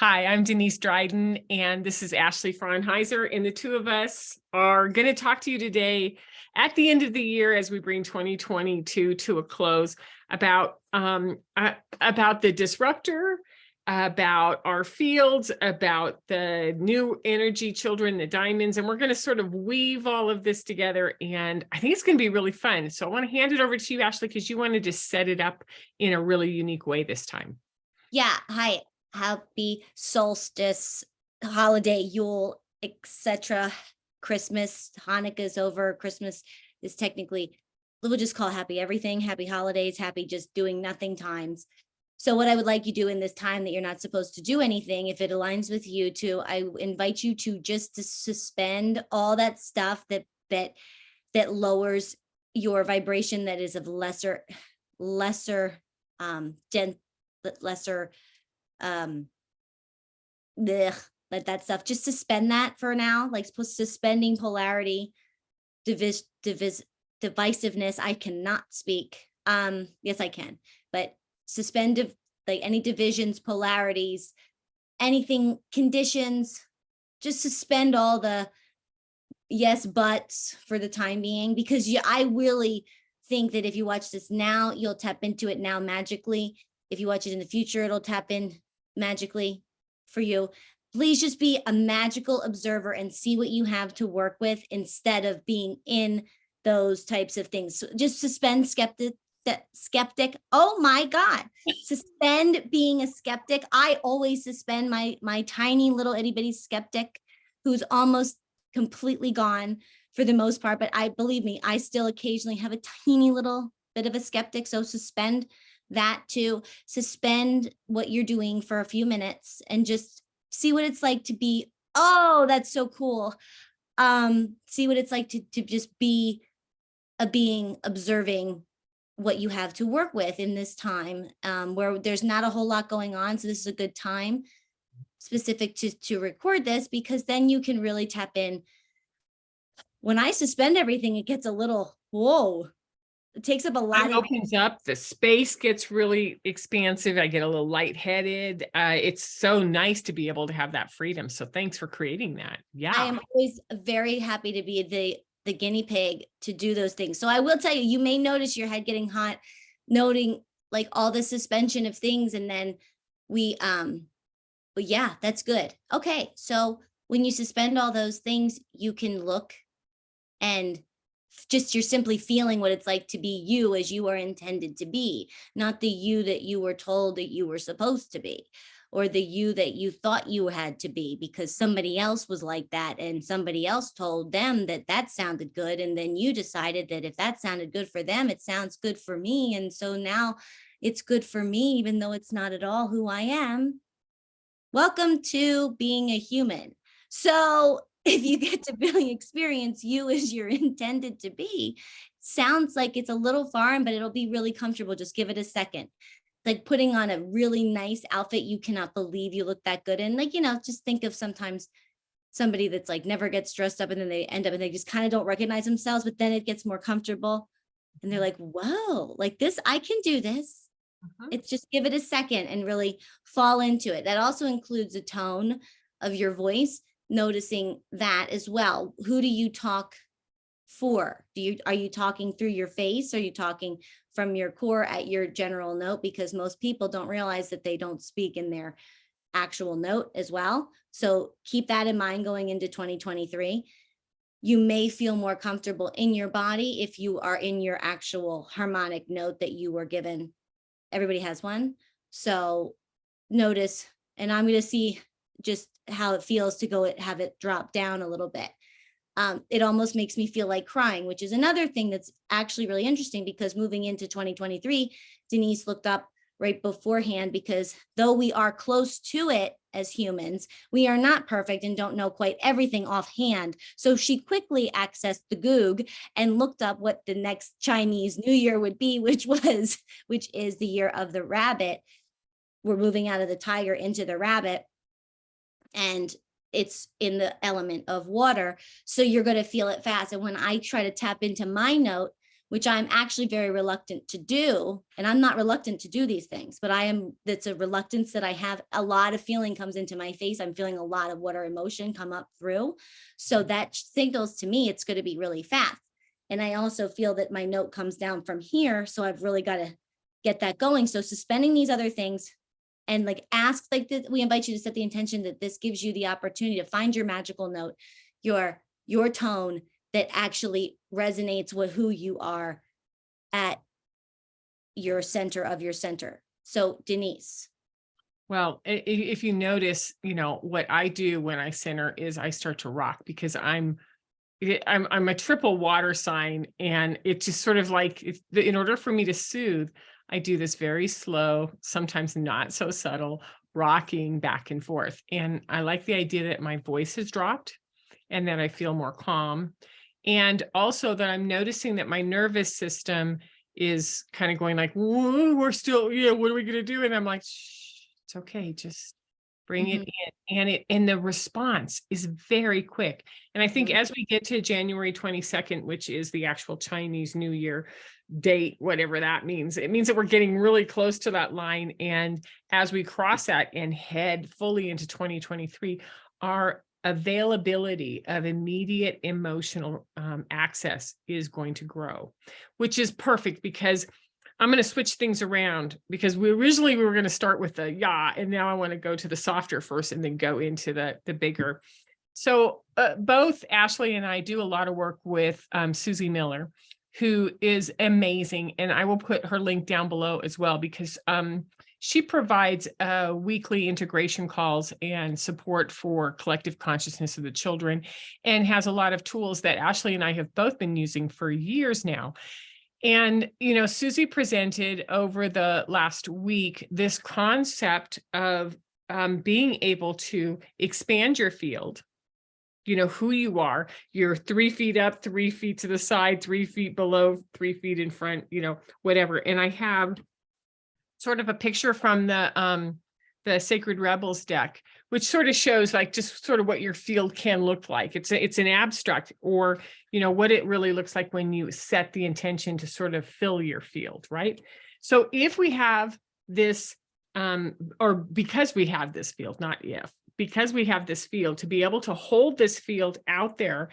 Hi, I'm Denise Dryden, and this is Ashley Fraunheiser, and the two of us are going to talk to you today at the end of the year as we bring 2022 to a close about the disruptor, about our fields, about the new energy children, the diamonds, and we're going to sort of weave all of this together, and I think it's going to be really fun. So I want to hand it over to you, Ashley, because you wanted to set it up in a really unique way this time. Yeah, hi. Happy solstice, holiday, Yule, etc. Christmas, Hanukkah's over. Christmas is technically, we'll just call happy everything, happy holidays, happy just doing nothing times. So what I would like you to do in this time that you're not supposed to do anything, if it aligns with you to, I invite you to just to suspend all that stuff that lowers your vibration, that is of lesser um let that stuff, just suspend that for now, like suspending polarity, divisiveness. I cannot speak. Yes, I can, but suspend like any divisions, polarities, anything, conditions, just suspend all the yes buts for the time being, because I really think that if you watch this now, you'll tap into it now magically. If you watch it in the future, it'll tap in magically for you. Please just be a magical observer and see what you have to work with instead of being in those types of things. So just suspend skeptic. Oh my God. Suspend being a skeptic. I always suspend my tiny little itty bitty skeptic who's almost completely gone for the most part, but believe me, I still occasionally have a tiny little bit of a skeptic. So suspend that too. Suspend what you're doing for a few minutes and just see what it's like to be, oh, that's so cool. See what it's like to just be a being observing what you have to work with in this time, where there's not a whole lot going on. So this is a good time specific to record this, because then you can really tap in. When I suspend everything, it gets a little, whoa, it takes up a lot It of, opens up, the space gets really expansive. I get a little lightheaded. It's so nice to be able to have that freedom. So thanks for creating that. I Yeah. am always very happy to be the guinea pig to do those things. So I will tell you, you may notice your head getting hot, noting like all the suspension of things. And then but yeah, that's good. Okay. So when you suspend all those things, you can look and just you're simply feeling what it's like to be you as you are intended to be, not the you that you were told that you were supposed to be, or the you that you thought you had to be because somebody else was like that and somebody else told them that that sounded good, and then you decided that if that sounded good for them, it sounds good for me, and so now it's good for me even though it's not at all who I am. Welcome to being a human. So if you get to really experience you as you're intended to be, sounds like it's a little foreign, but it'll be really comfortable. Just give it a second. Like putting on a really nice outfit you cannot believe you look that good in. Like, just think of sometimes somebody that's like never gets dressed up and then they end up and they just kind of don't recognize themselves, but then it gets more comfortable and they're like, whoa, like this, I can do this. It's just give it a second and really fall into it. That also includes the tone of your voice, noticing that as well. Who do you talk for? Are you talking through your face? Are you talking from your core at your general note? Because most people don't realize that they don't speak in their actual note as well. So keep that in mind going into 2023. You may feel more comfortable in your body if you are in your actual harmonic note that you were given. Everybody has one. So notice, and I'm going to see just how it feels to have it drop down a little bit. It almost makes me feel like crying, which is another thing that's actually really interesting, because moving into 2023, Denise looked up right beforehand, because though we are close to it as humans, we are not perfect and don't know quite everything offhand. So she quickly accessed the Goog and looked up what the next Chinese New Year would be, which is the year of the rabbit. We're moving out of the tiger into the rabbit, and it's in the element of water. So you're going to feel it fast. And when I try to tap into my note, which I'm actually very reluctant to do. And I'm not reluctant to do these things, but that's a reluctance that I have. A lot of feeling comes into my face. I'm feeling a lot of water emotion come up through. So that signals to me it's going to be really fast. And I also feel that my note comes down from here. So I've really got to get that going. So suspending these other things and like ask, like we invite you to set the intention that this gives you the opportunity to find your magical note, your tone that actually resonates with who you are at your center of your center. So Denise. Well, if you notice, what I do when I center is I start to rock, because I'm a triple water sign, and it's just sort of like, in order for me to soothe, I do this very slow, sometimes not so subtle, rocking back and forth. And I like the idea that my voice has dropped and that I feel more calm. And also that I'm noticing that my nervous system is kind of going like, we're still, yeah, what are we going to do? And I'm like, shh, it's okay. Just bring it in. And the response is very quick. And I think as we get to January 22nd, which is the actual Chinese New Year date, whatever that means, it means that we're getting really close to that line. And as we cross that and head fully into 2023, our availability of immediate emotional access is going to grow, which is perfect, because I'm going to switch things around, because we were going to start with the and now I want to go to the softer first and then go into the bigger. So both Ashley and I do a lot of work with Suzy Miller, who is amazing. And I will put her link down below as well, because she provides weekly integration calls and support for collective consciousness of the children, and has a lot of tools that Ashley and I have both been using for years now. And, Suzy presented over the last week this concept of being able to expand your field, who you are. You're 3 feet up, 3 feet to the side, 3 feet below, 3 feet in front, whatever. And I have sort of a picture from the Sacred Rebels deck, which sort of shows like just sort of what your field can look like. It's an abstract, or what it really looks like when you set the intention to sort of fill your field, right? So if we have this, or because we have this field, not if, because we have this field, to be able to hold this field out there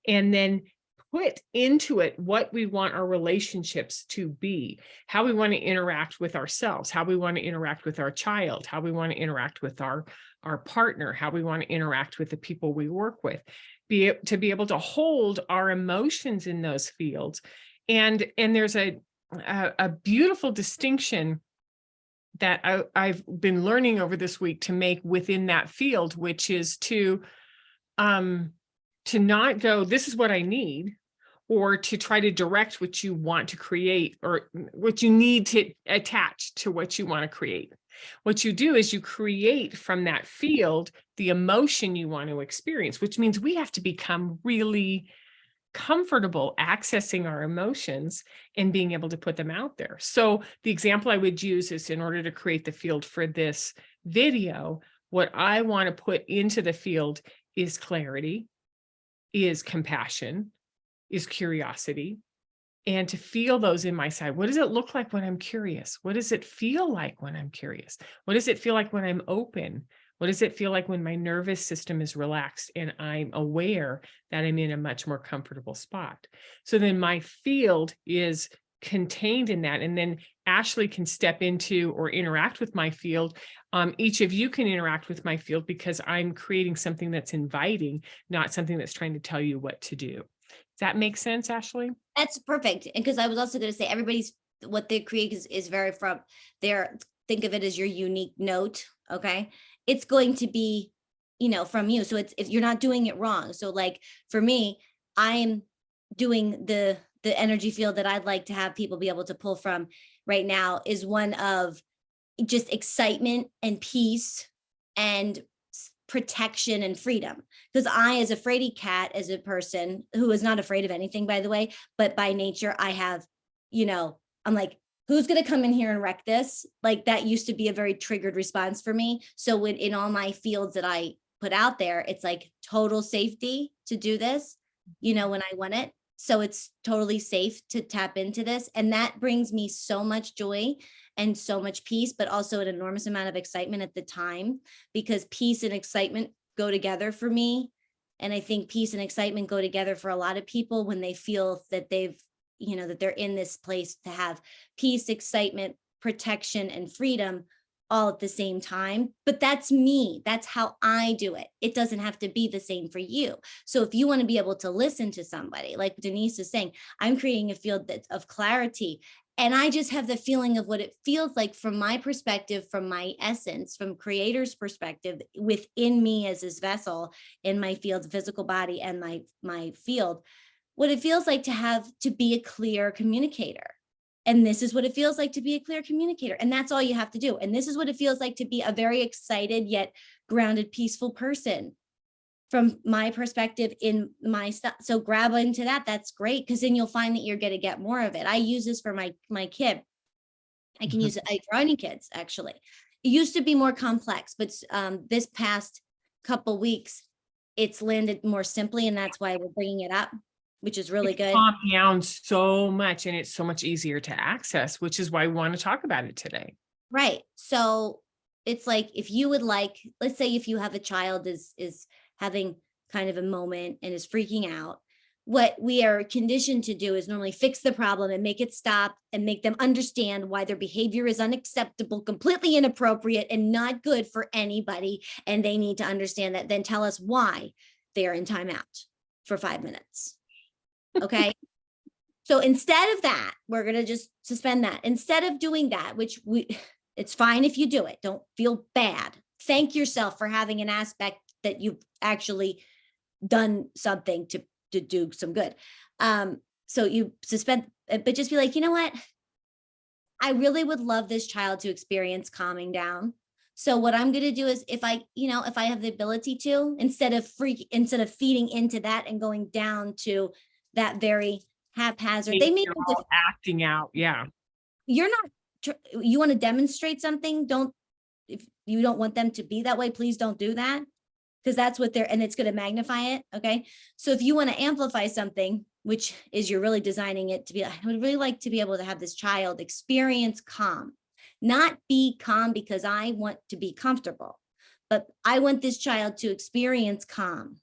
and then put into it what we want our relationships to be, how we want to interact with ourselves, how we want to interact with our child, how we want to interact with our partner, how we want to interact with the people we work with, to be able to hold our emotions in those fields. And there's a beautiful distinction that I've been learning over this week to make within that field, which is to not go, this is what I need, or to try to direct what you want to create, or what you need to attach to what you want to create. What you do is you create from that field the emotion you want to experience, which means we have to become really comfortable accessing our emotions and being able to put them out there. So the example I would use is, in order to create the field for this video, what I want to put into the field is clarity, is compassion, is curiosity, and to feel those in my side. What does it look like when I'm curious? What does it feel like when I'm curious? What does it feel like when I'm open? What does it feel like when my nervous system is relaxed and I'm aware that I'm in a much more comfortable spot? So then my field is contained in that. And then Ashley can step into or interact with my field. Each of you can interact with my field, because I'm creating something that's inviting, not something that's trying to tell you what to do. Does that make sense, Ashley? That's perfect. And because I was also going to say, what they create is very from their, think of it as your unique note. Okay. It's going to be, from you. So if you're not doing it wrong. So like for me, I'm doing the energy field that I'd like to have people be able to pull from right now is one of just excitement and peace and protection and freedom. Because I, as a fraidy cat, as a person who is not afraid of anything, by the way, but by nature, I have, I'm like, who's going to come in here and wreck this? Like that used to be a very triggered response for me. So in all my fields that I put out there, it's like total safety to do this, when I want it. So it's totally safe to tap into this. And that brings me so much joy and so much peace, but also an enormous amount of excitement at the time, because peace and excitement go together for me. And I think peace and excitement go together for a lot of people when they feel that that they're in this place to have peace, excitement, protection, and freedom all at the same time. But that's me. That's how I do it. It doesn't have to be the same for you. So if you want to be able to listen to somebody, like Denise is saying, I'm creating a field of clarity. And I just have the feeling of what it feels like from my perspective, from my essence, from creator's perspective, within me as this vessel in my field, physical body, and my field, what it feels like to be a clear communicator. And this is what it feels like to be a clear communicator. And that's all you have to do. And this is what it feels like to be a very excited yet grounded, peaceful person from my perspective in my stuff. So grab into that. That's great. Because then you'll find that you're going to get more of it. I use this for my kid. I can use it for any kids, actually. It used to be more complex, but this past couple weeks, it's landed more simply. And that's why we're bringing it up, which is really good. Calmed down so much, and it's so much easier to access, which is why we want to talk about it today. Right. So it's like, if you would like, let's say if you have a child is having kind of a moment and is freaking out, what we are conditioned to do is normally fix the problem and make it stop and make them understand why their behavior is unacceptable, completely inappropriate, and not good for anybody. And they need to understand that, then tell us why they are in timeout for 5 minutes. Okay. So instead of that, we're going to just suspend that. Instead of doing that, it's fine if you do it. Don't feel bad. Thank yourself for having an aspect that you've actually done something to do some good. So you suspend, but just be like, you know what? I really would love this child to experience calming down. So what I'm going to do is, if I have the ability to, instead of feeding into that and going down to that very haphazard, they may acting out. Yeah. You're not, you want to demonstrate something. If you don't want them to be that way, please don't do that. Because that's what and it's going to magnify it. Okay. So if you want to amplify something, which is you're really designing it to be, I would really like to be able to have this child experience calm, not be calm because I want to be comfortable, but I want this child to experience calm.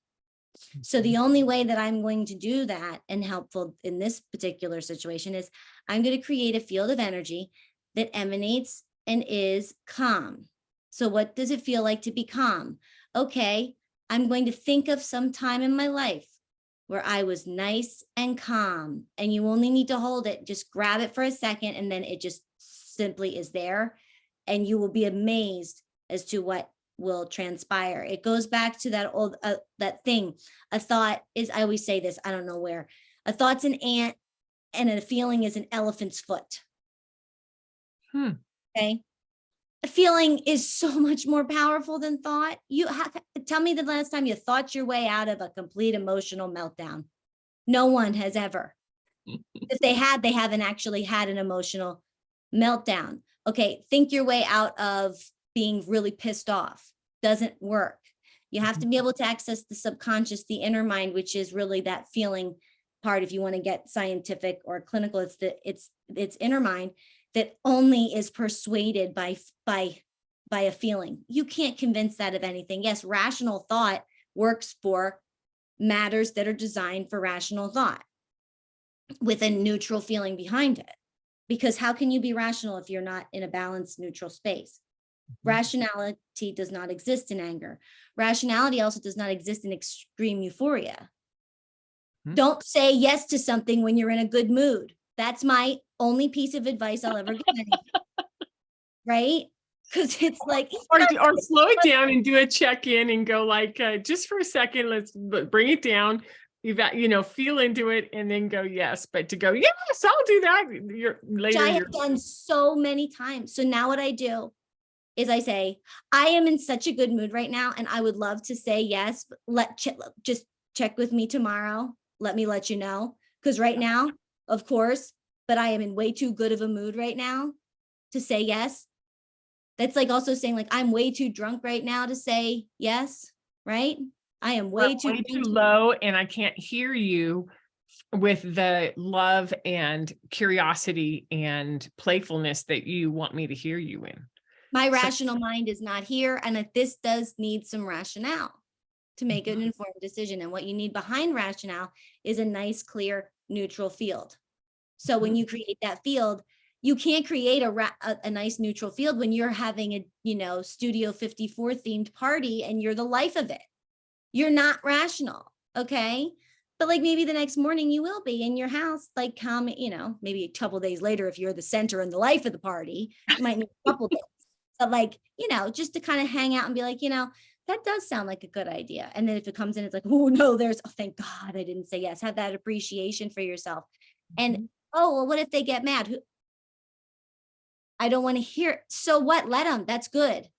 So the only way that I'm going to do that and helpful in this particular situation is I'm going to create a field of energy that emanates and is calm. So what does it feel like to be calm? Okay, I'm going to think of some time in my life where I was nice and calm, and you only need to hold it. Just grab it for a second, and then it just simply is there, and you will be amazed as to what will transpire. It goes back to that old that thing. A thought is, I always say this, I don't know where, a thought's an ant and a feeling is an elephant's foot. Okay. A feeling is so much more powerful than thought. Tell me the last time you thought your way out of a complete emotional meltdown. No one has ever. If they haven't actually had an emotional meltdown. Okay, think your way out of being really pissed off. Doesn't work. You have to be able to access the subconscious, the inner mind, which is really that feeling part. If you want to get scientific or clinical, it's inner mind that only is persuaded by a feeling. You can't convince that of anything. Yes, rational thought works for matters that are designed for rational thought with a neutral feeling behind it. Because how can you be rational if you're not in a balanced, neutral space? Rationality does not exist in anger. Rationality also does not exist in extreme euphoria. Don't say yes to something when you're in a good mood. That's my only piece of advice I'll ever give anyone. Right? Because it's like, or slow it down and do a check-in and go like, just for a second, let's bring it down. Feel into it and then go, yes. But to go, yes, I'll do that. Which I have done so many times. So now what I do is I say, I am in such a good mood right now, and I would love to say yes, but just check with me tomorrow. Let me let you know. Because right now, of course, but I am in way too good of a mood right now to say yes. That's like also saying like, I'm way too drunk right now to say yes, right? I am way too low and I can't hear you with the love and curiosity and playfulness that you want me to hear you in. My So- rational mind is not here, and that this does need some rationale to make an informed decision. And what you need behind rationale is a nice, clear, neutral field. So when you create that field, you can't create a nice neutral field when you're having a, Studio 54 themed party and you're the life of it. You're not rational, okay? But like maybe the next morning you will be in your house, like calm, maybe a couple days later, if you're the center and the life of the party, you might need a couple days. But like, just to kind of hang out and be like, that does sound like a good idea. And then if it comes in, it's like, oh no, thank God I didn't say yes. Have that appreciation for yourself. And oh, well, what if they get mad? I don't want to hear. So what? Let them. That's good.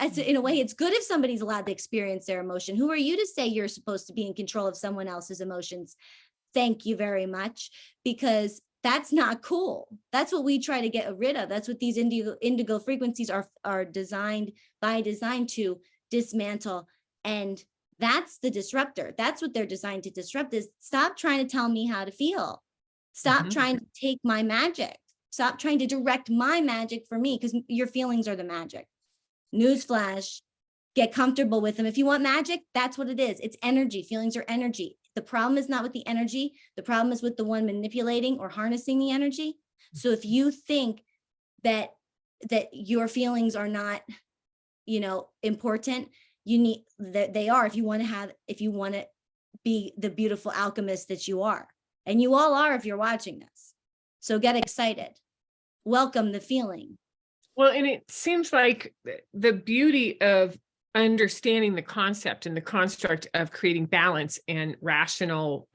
In a way, it's good if somebody's allowed to experience their emotion. Who are you to say you're supposed to be in control of someone else's emotions? Thank you very much, because that's not cool. That's what we try to get rid of. That's what these indigo frequencies are designed by design to dismantle. And that's the disruptor. That's what they're designed to disrupt, is stop trying to tell me how to feel. Stop trying to take my magic. Stop trying to direct my magic for me, because your feelings are the magic. Newsflash, get comfortable with them. If you want magic, that's what it is. It's energy. Feelings are energy. The problem is not with the energy. The problem is with the one manipulating or harnessing the energy. So if you think that your feelings are not, important, you need that they are. If you want to be the beautiful alchemist that you are, and you all are if you're watching this. So get excited. Welcome the feeling. Well, and it seems like the beauty of understanding the concept and the construct of creating balance and rational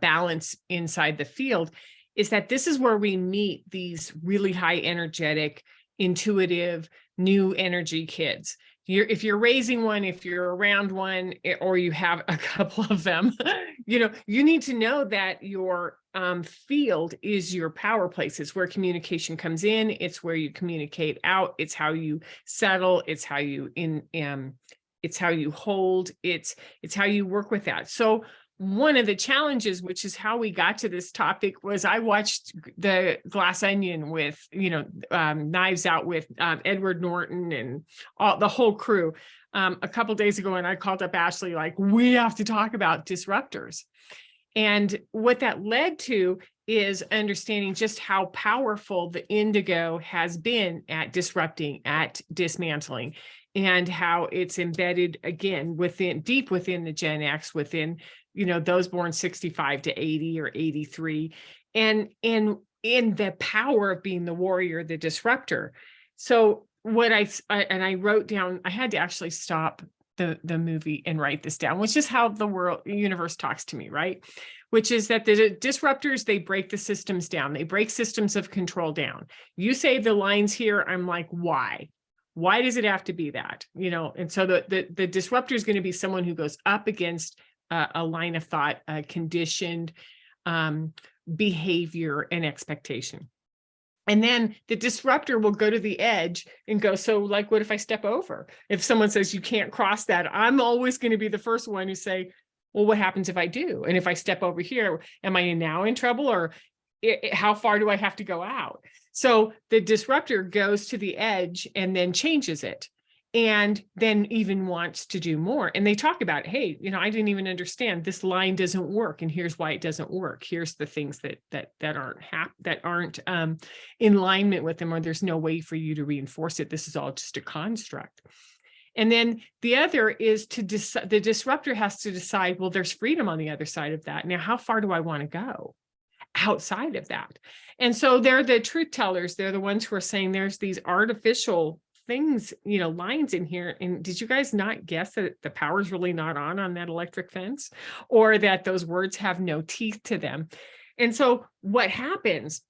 balance inside the field is that this is where we meet these really high energetic, intuitive, new energy kids. If you're raising one, if you're around one, or you have a couple of them, you need to know that your field is your power place. It's where communication comes in. It's where you communicate out. It's how you settle. It's how you it's how you hold. It's how you work with that. So one of the challenges, which is how we got to this topic, was I watched the Glass Onion with, Knives Out with Edward Norton and the whole crew a couple days ago. And I called up Ashley, like, we have to talk about disruptors. And what that led to is understanding just how powerful the indigo has been at disrupting, at dismantling, and how it's embedded again deep within the Gen X, within those born 65 to 80 or 83, and in the power of being the warrior, the disruptor. So what I wrote down, I had to actually stop the movie and write this down, which is how the universe talks to me, right? Which is that the disruptors, they break the systems down. They break systems of control down. You say the lines here, I'm like, why? Why does it have to be that? And so the disruptor is going to be someone who goes up against a line of thought, conditioned behavior and expectation. And then the disruptor will go to the edge and go, so like, what if I step over? If someone says you can't cross that, I'm always going to be the first one to say, well, what happens if I do? And if I step over here, am I now in trouble, or how far do I have to go out? So the disruptor goes to the edge and then changes it, and then even wants to do more. And they talk about, hey, I didn't even understand this line doesn't work, and here's why it doesn't work. Here's the things that aren't in alignment with them, or there's no way for you to reinforce it. This is all just a construct. And then the other is the disruptor has to decide, well, there's freedom on the other side of that. Now, how far do I want to go outside of that? And so they're the truth tellers. They're the ones who are saying there's these artificial things, lines in here. And did you guys not guess that the power's really not on that electric fence, or that those words have no teeth to them? And so what happens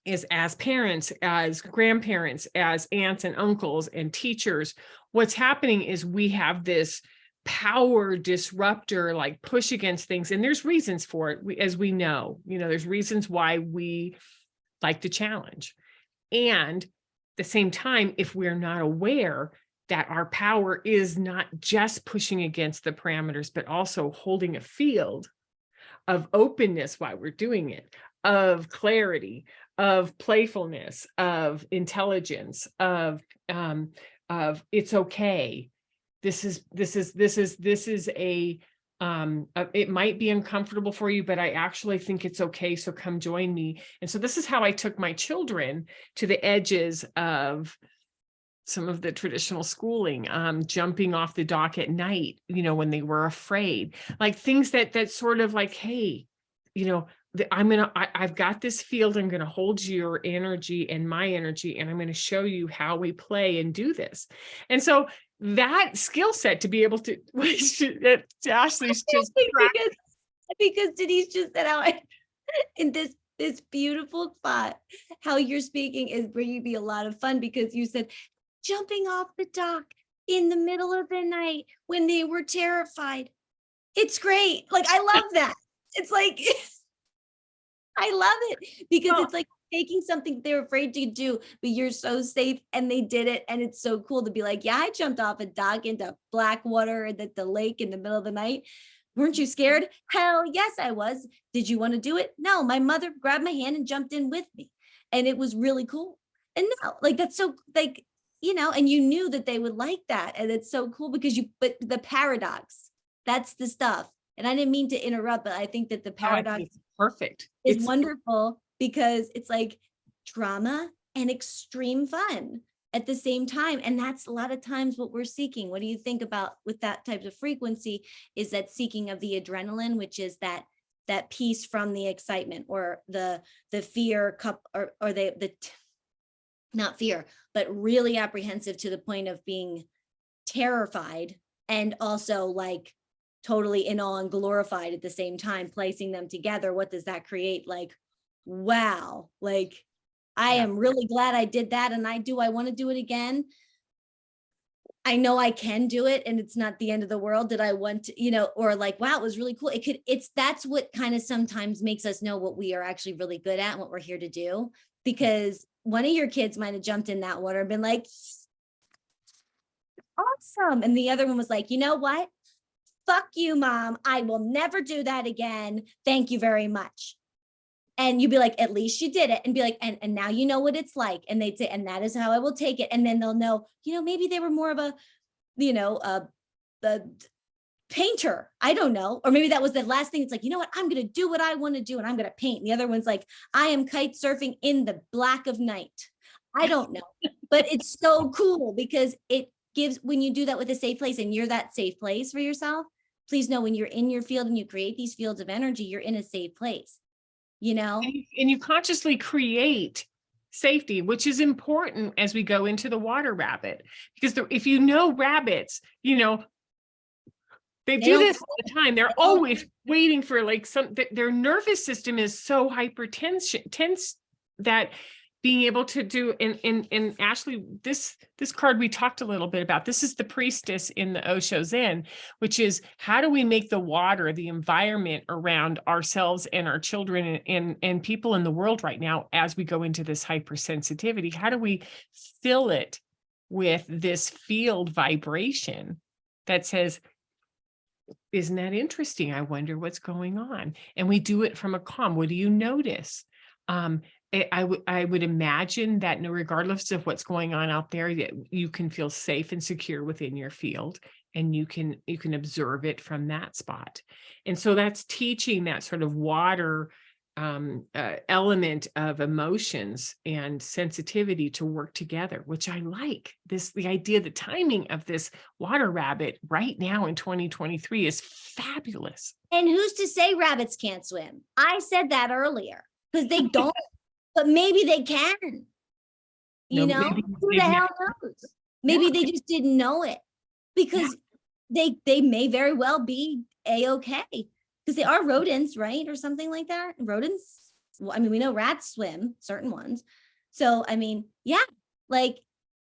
is, as parents, as grandparents, as aunts and uncles and teachers, what's happening is we have this power disruptor, like push against things. And there's reasons for it. As we know, there's reasons why we like to challenge. And at the same time, if we're not aware that our power is not just pushing against the parameters, but also holding a field, of openness while we're doing it, of clarity, of playfulness, of intelligence, of it's okay. This is a it might be uncomfortable for you, but I actually think it's okay. So come join me. And so this is how I took my children to the edges of some of the traditional schooling, jumping off the dock at night, when they were afraid, like things that sort of like, hey, I've got this field. I'm going to hold your energy and my energy, and I'm going to show you how we play and do this. And so that skill set to be able to, Ashley's just because Denise just said how in this beautiful spot, how you're speaking is bringing me a lot of fun, because you said jumping off the dock in the middle of the night when they were terrified. It's great. Like, I love that. It's like, I love it, because it's like taking something they're afraid to do, but you're so safe and they did it. And it's so cool to be like, yeah, I jumped off a dock into black water and at the lake in the middle of the night. Weren't you scared? Hell yes, I was. Did you want to do it? No, my mother grabbed my hand and jumped in with me. And it was really cool. And no, like, that's so like, and you knew that they would like that. And it's so cool because but the paradox, that's the stuff. And I didn't mean to interrupt, but I think that the paradox perfect. It's wonderful, because it's like drama and extreme fun at the same time. And that's a lot of times what we're seeking. What do you think about with that type of frequency? Is that seeking of the adrenaline, which is that piece from the excitement, or the fear cup, or the not fear, but really apprehensive to the point of being terrified, and also like totally in awe and glorified at the same time, placing them together. What does that create? Like, wow, like, I am really glad I did that. And I want to do it again. I know I can do it, and it's not the end of the world. Did I want to, or like, wow, it was really cool. That's what kind of sometimes makes us know what we are actually really good at and what we're here to do. Because one of your kids might have jumped in that water and been like, awesome. And the other one was like, you know what? Fuck you, mom. I will never do that again. Thank you very much. And you'd be like, at least you did it. And be like, and now you know what it's like. And they'd say, and that is how I will take it. And then they'll know, maybe they were more of a, the painter. I don't know. Or maybe that was the last thing. It's like, you know what? I'm going to do what I want to do, and I'm going to paint. And the other one's like, I am kite surfing in the black of night. I don't know. But it's so cool, because it gives, when you do that with a safe place, and you're that safe place for yourself, please know when you're in your field and you create these fields of energy, you're in a safe place, And you consciously create safety, which is important as we go into the water rabbit, because if rabbits, they do this all the time. They're always waiting for like their nervous system is so tense that being able to do, and Ashley, this card we talked a little bit about, this is the priestess in the Osho Zen, which is, how do we make the water, the environment around ourselves and our children and people in the world right now, as we go into this hypersensitivity, how do we fill it with this field vibration that says, isn't that interesting? I wonder what's going on. And we do it from a calm. What do you notice? I would imagine that regardless of what's going on out there, that you can feel safe and secure within your field, and you can observe it from that spot. And so that's teaching that sort of water element of emotions and sensitivity to work together, which I like. The idea, the timing of this water rabbit right now in 2023 is fabulous. And who's to say rabbits can't swim? I said that earlier, because they don't. But maybe they can, who the hell knows? Maybe they just didn't know it, because they may very well be A-okay, because they are rodents, right? Or something like that. Rodents, well, I mean, we know rats swim, certain ones. So, I mean, like,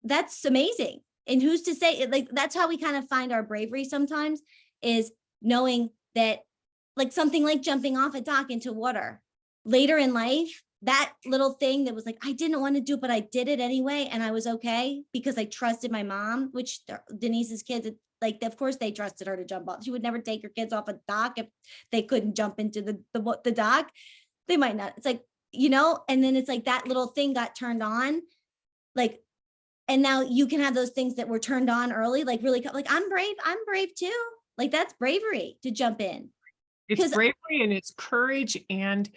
that's amazing. And who's to say, like, that's how we kind of find our bravery sometimes, is knowing that, like, something like jumping off a dock into water later in life, that little thing that was like, I didn't want to do it, but I did it anyway. And I was okay because I trusted my mom, which Denise's kids, like, of course they trusted her to jump off. She would never take her kids off a dock if they couldn't jump into the dock. They might not. It's like, and then it's like that little thing got turned on. Like, and now you can have those things that were turned on early, like really, like, I'm brave too. Like, that's bravery to jump in. It's bravery and it's courage, and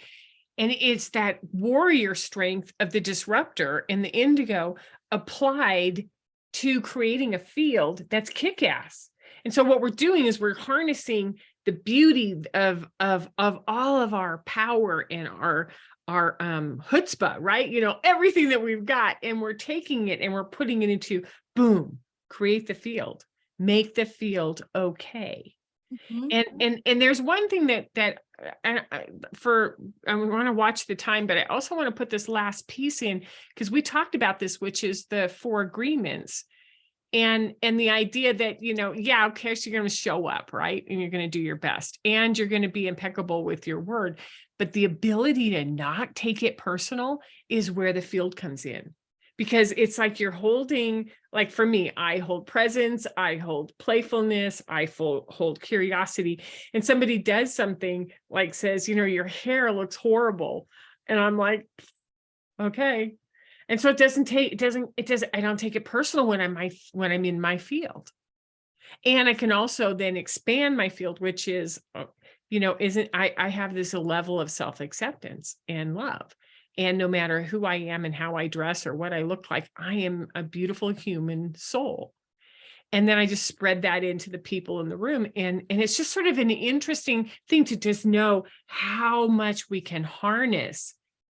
it's that warrior strength of the disruptor and the indigo applied to creating a field that's kick-ass. And so what we're doing is we're harnessing the beauty of all of our power and our chutzpah, right? Everything that we've got, and we're taking it and we're putting it into, boom, create the field, make the field okay. And there's one thing that I want to watch the time, but I also want to put this last piece in, because we talked about this, which is the 4 agreements, and the idea that, yeah, okay, so you're going to show up, right? And you're going to do your best, and you're going to be impeccable with your word. But the ability to not take it personal is where the field comes in. Because it's like you're holding, like for me, I hold presence, I hold playfulness, I hold curiosity. And somebody does something like says, your hair looks horrible. And I'm like, okay. And so I don't take it personal when I'm in my field. And I can also then expand my field, which is, I have this level of self-acceptance and love. And no matter who I am and how I dress or what I look like, I am a beautiful human soul. And then I just spread that into the people in the room. And it's just sort of an interesting thing to just know how much we can harness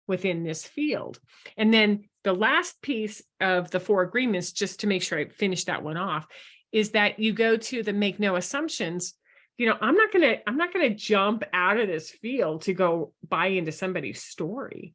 within this field. And then the last piece of the 4 agreements, just to make sure I finish that one off, is that you go to the make no assumptions. I'm not gonna jump out of this field to go buy into somebody's story,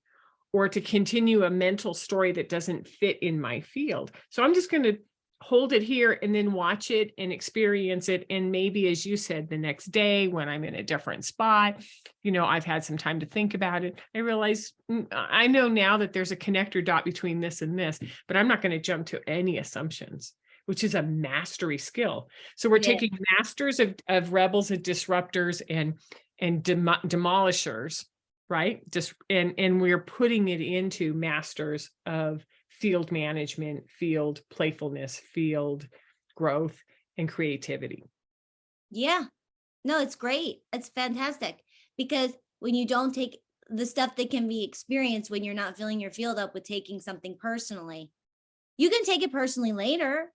or to continue a mental story that doesn't fit in my field. So I'm just going to hold it here and then watch it and experience it. And maybe, as you said, the next day when I'm in a different spot, I've had some time to think about it. I realize I know now that there's a connector dot between this and this, but I'm not going to jump to any assumptions, which is a mastery skill. So we're taking masters of rebels and disruptors and demolishers, right? And we're putting it into masters of field management, field playfulness, field growth, and creativity. Yeah, no, it's great. It's fantastic, because when you don't take the stuff that can be experienced when you're not filling your field up with taking something personally, you can take it personally later,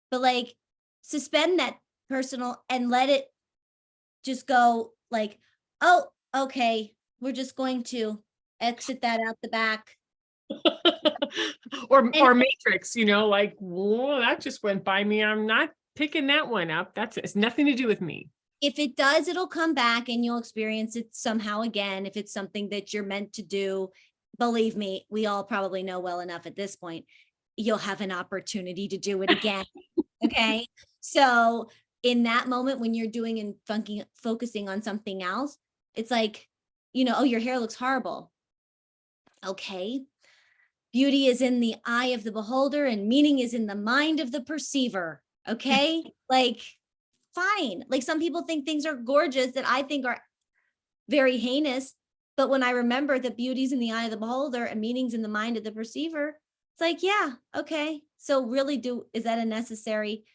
but like, suspend that personal and let it just go, like, oh, okay, we're just going to exit that out the back. or Matrix, like, whoa, that just went by me. I'm not picking that one up. It's nothing to do with me. If it does, it'll come back and you'll experience it somehow again. If it's something that you're meant to do, believe me, we all probably know well enough at this point, you'll have an opportunity to do it again. Okay. So in that moment, when you're doing and focusing on something else, it's like, oh, your hair looks horrible. Okay. Beauty is in the eye of the beholder and meaning is in the mind of the perceiver. Okay. Like, fine. Like, some people think things are gorgeous that I think are very heinous. But when I remember that beauty's in the eye of the beholder and meaning's in the mind of the perceiver, it's like, yeah, okay. So really, is that a necessary,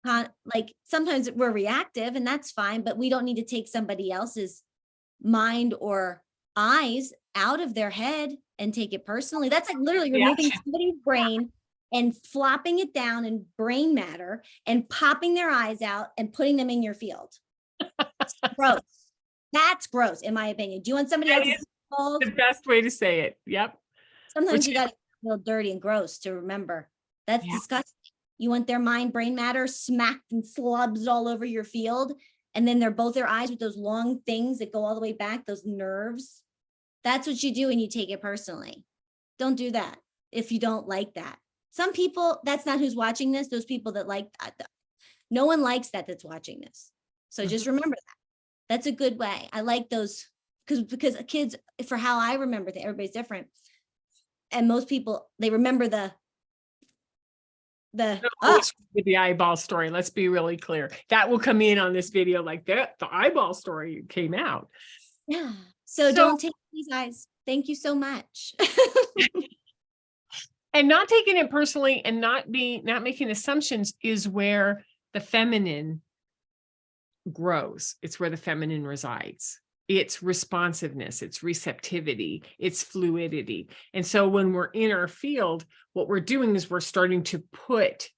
like, sometimes we're reactive and that's fine, but we don't need to take somebody else's mind or eyes out of their head and take it personally. That's like literally removing somebody's brain and flopping it down in brain matter and popping their eyes out and putting them in your field. It's gross. That's gross, in my opinion. Do you want somebody else's? The best way to say it. Yep. Sometimes you got to feel dirty and gross to remember. That's disgusting. You want their mind, brain matter smacked and slubs all over your field. And then they're both their eyes with those long things that go all the way back, those nerves. That's what you do when you take it personally. Don't do that if you don't like that. Some people, that's not who's watching this. Those people that like that, no one likes that that's watching this. So just remember that. That's a good way. I like those because kids, for how I remember that everybody's different. And most people, they remember the With the eyeball story, let's be really clear. That will come in on this video, like the eyeball story came out. yeah. So don't take these eyes. Thank you so much. And not taking it personally and not making assumptions is where the feminine grows. It's where the feminine resides. It's responsiveness, it's receptivity, it's fluidity. And so when we're in our field, what we're doing is we're starting to put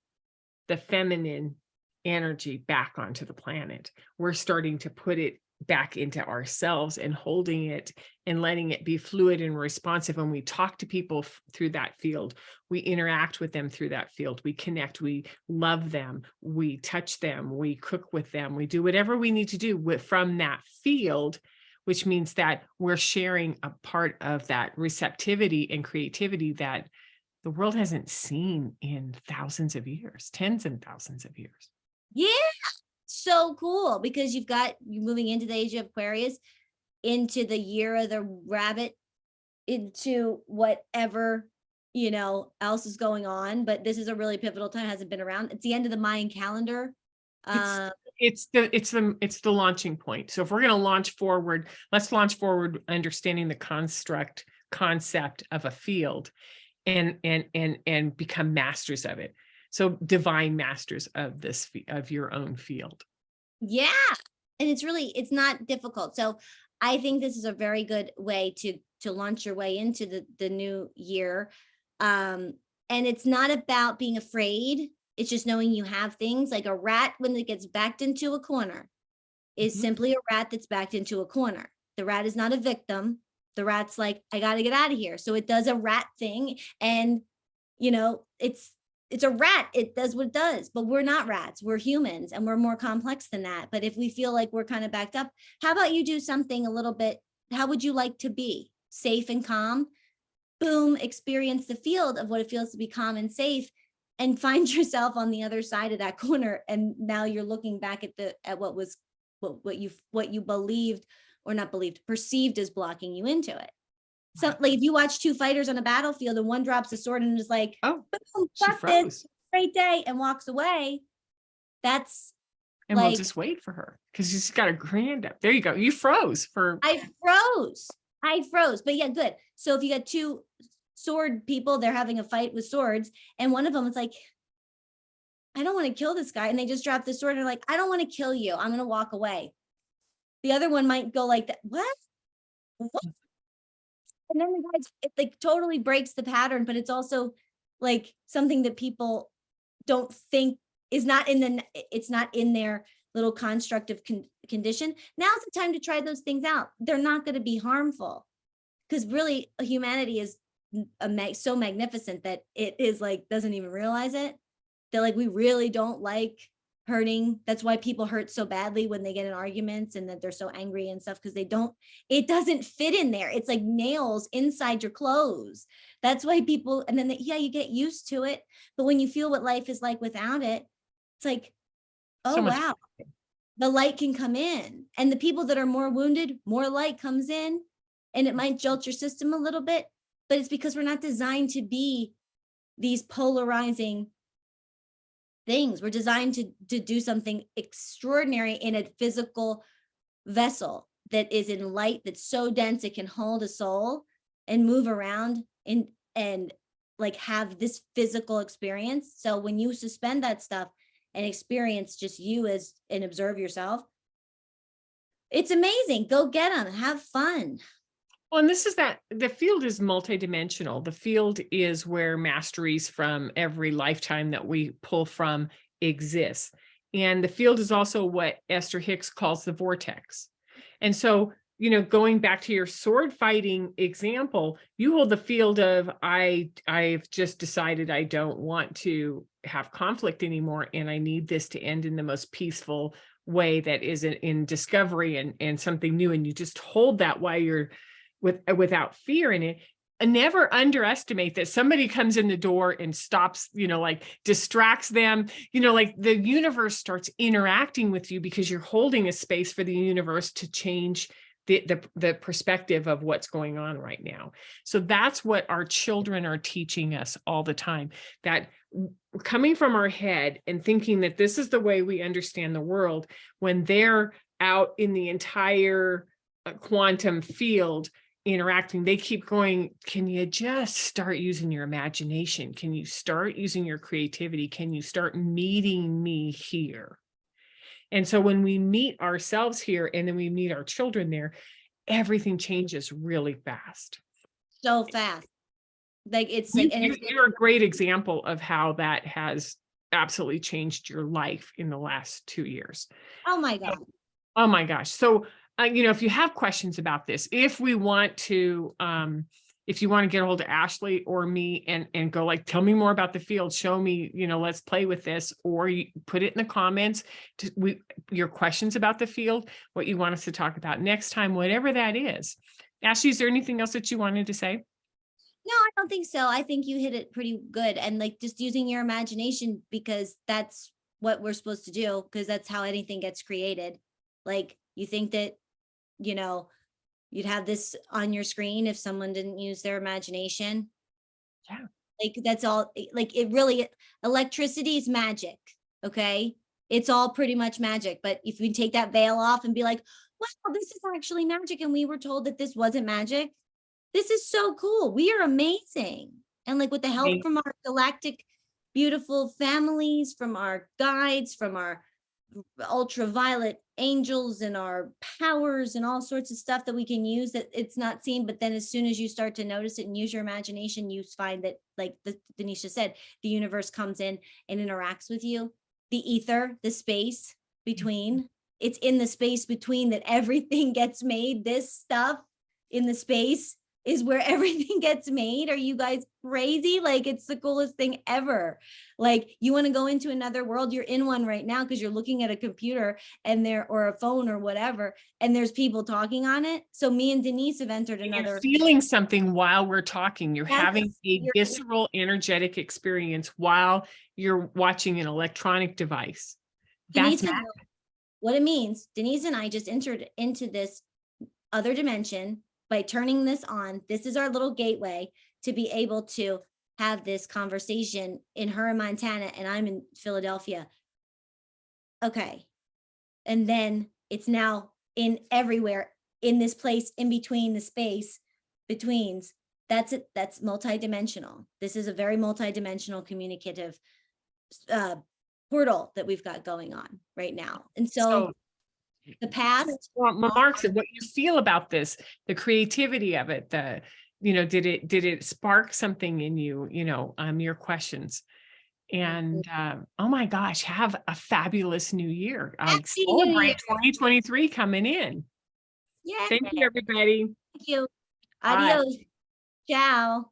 the feminine energy back onto the planet. We're starting to put it back into ourselves and holding it and letting it be fluid and responsive. When we talk to people through that field, we interact with them through that field, we connect, we love them, we touch them, we cook with them, we do whatever we need to do from that field, which means that we're sharing a part of that receptivity and creativity that the world hasn't seen in thousands of years, tens and thousands of years. Yeah. So cool, because you're moving into the age of Aquarius, into the year of the rabbit, into whatever, else is going on. But this is a really pivotal time, hasn't been around. It's the end of the Mayan calendar. It's the launching point. So if we're going to launch forward, let's launch forward understanding the concept of a field and become masters of it. So divine masters of of your own field. Yeah. And it's not difficult. So I think this is a very good way to launch your way into the new year. And it's not about being afraid. It's just knowing you have things. Like a rat, when it gets backed into a corner, is simply a rat that's backed into a corner. The rat is not a victim. The rat's like, I got to get out of here. So it does a rat thing. And, it's a rat. It does what it does, but we're not rats. We're humans, and we're more complex than that. But if we feel like we're kind of backed up, how about you do something a little bit? How would you like to be? Safe and calm? Boom, experience the field of what it feels to be calm and safe, and find yourself on the other side of that corner. And now you're looking back at what you believed, or not believed, perceived as blocking you into it. So like if you watch two fighters on a battlefield and one drops a sword and is like, oh, boom, fuck this, great day, and walks away, we'll just wait for her because she's got a hand up. There you go. You froze for. I froze. But yeah, good. So if you got two sword people, they're having a fight with swords, and one of them is like, I don't want to kill this guy, and they just drop the sword and they're like, I don't want to kill you, I'm gonna walk away. The other one might go like that. What? And then the guy, it like totally breaks the pattern, but it's also like something that people don't think is it's not in their little constructive condition. Now's the time to try those things out. They're not going to be harmful, because really humanity is so magnificent that it is like, doesn't even realize it. They're like, we really don't like hurting. That's why people hurt so badly when they get in arguments, and that they're so angry and stuff, because it doesn't fit in there. It's like nails inside your clothes. That's why people, and then you get used to it. But when you feel what life is like without it, it's like, oh, wow, the light can come in. And the people that are more wounded, more light comes in, and it might jolt your system a little bit, but it's because we're not designed to be these polarizing things. We're designed to do something extraordinary in a physical vessel that is in light, that's so dense it can hold a soul and move around and like have this physical experience. So when you suspend that stuff and experience just you and observe yourself, it's amazing. Go get them, have fun. Well, and the field is multidimensional. The field is where masteries from every lifetime that we pull from exists. And the field is also what Esther Hicks calls the vortex. And so, going back to your sword fighting example, you hold the field of, I've just decided I don't want to have conflict anymore, and I need this to end in the most peaceful way that is in discovery and something new. And you just hold that while you're without fear in it. And never underestimate that somebody comes in the door and stops, like distracts them, like the universe starts interacting with you because you're holding a space for the universe to change the perspective of what's going on right now. So that's what our children are teaching us all the time, that coming from our head and thinking that this is the way we understand the world, when they're out in the entire quantum field interacting, they keep going, can you just start using your imagination? Can you start using your creativity? Can you start meeting me here? And so when we meet ourselves here and then we meet our children there, everything changes really fast. So fast. Like it's like, and You're a great example of how that has absolutely changed your life in the last 2 years. oh my God. Oh my gosh. So, if you have questions about this, if you want to get a hold of Ashley or me and go like, tell me more about the field, show me, let's play with this, or you put it in the comments your questions about the field, what you want us to talk about next time, whatever that is. Ashley, is there anything else that you wanted to say? No, I don't think so. I think you hit it pretty good. And like just using your imagination, because that's what we're supposed to do, because that's how anything gets created. Like you think that, you'd have this on your screen if someone didn't use their imagination. Yeah. Like that's all, like it really, electricity is magic. Okay. It's all pretty much magic. But if we take that veil off and be like, wow, this is actually magic, and we were told that this wasn't magic. This is so cool. We are amazing. And like with the help from our galactic, beautiful families, from our guides, from our ultraviolet angels and our powers and all sorts of stuff that we can use that it's not seen. But then as soon as you start to notice it and use your imagination, you find that, like Denise just said, the universe comes in and interacts with you. The ether, the space between, it's in the space between that everything gets made. This stuff in the space is where everything gets made. Are you guys crazy? Like it's the coolest thing ever. Like you want to go into another world, you're in one right now because you're looking at a computer and or a phone or whatever, and there's people talking on it. So me and Denise have entered another. You're feeling something while we're talking. You're having a visceral, energetic experience while you're watching an electronic device. That's Denise, what it means. Denise and I just entered into this other dimension by turning this on. This is our little gateway to be able to have this conversation in her in Montana and I'm in Philadelphia. Okay. And then it's now in everywhere in this place in between the space betweens. That's it. That's multidimensional. This is a very multidimensional communicative portal that we've got going on right now. And so the past, remarks of what you feel about this, the creativity of it, did it spark something in you, your questions, and oh my gosh, have a fabulous new year. Celebrate 2023 coming in. Yeah. Thank you, everybody. Thank you. Adios. Ciao.